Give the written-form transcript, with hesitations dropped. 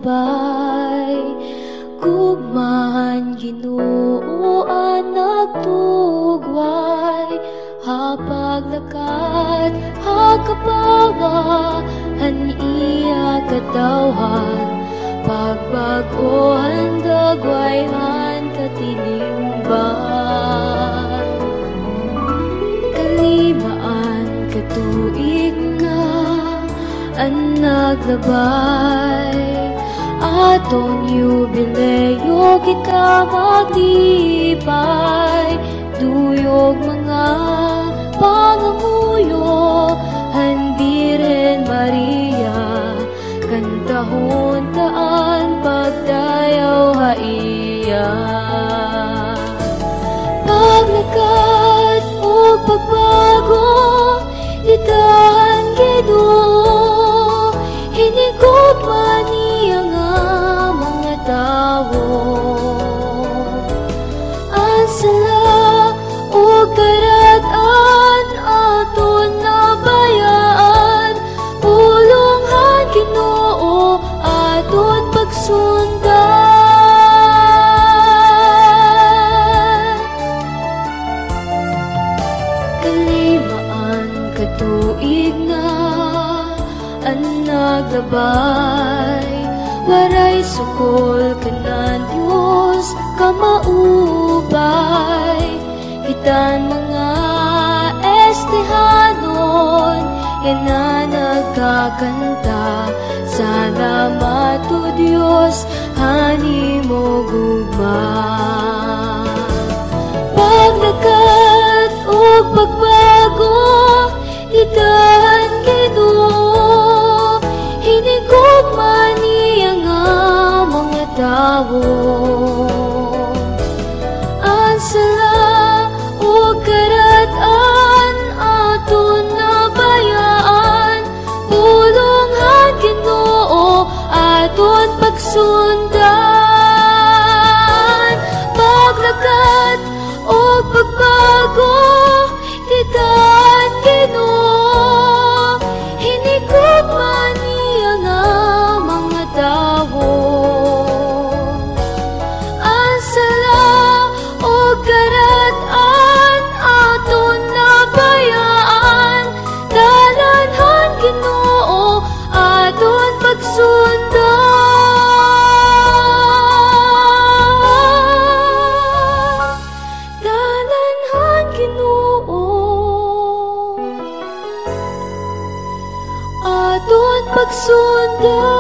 naglabay, gugman Ginoo nagtugway, hapaglakat hakapawa han iya katawhan, pagbagohan dagwayhan katilingban. Kalimaan katuig nga ang naglabay, aton yubileo kita maglipay, duyog mga pangamuyo han Birhen Maria, kantahon taan pagdayaw haiya. Paglakat o pagbago itahan Ginoo, hinigop man niya nga mga tawo. Ang sala o karag-an aton nabayaan, pulonghan Ginoo aton pagsundan. Kalimaan katuig na ang naglabay, waray sukol kanan Diyos kamaubay, hitan mga estehanon yan na nagkakanta, salamat o Diyos hani mo gugma. Paglakat o pagbago itahan Ginoo, hinigop man niya nga mga tawo. Ang sala o karag-an aton nabayaan, pulonghan Ginoo aton pagsundan. Paglakat o pagbago itahan Ginoo, hinigop man niya nga mga tawo. Ang sala o karag-an aton nabayaan, dalanhan Ginoo aton pagsundan. Dalanhan Ginoo aton pagsundan.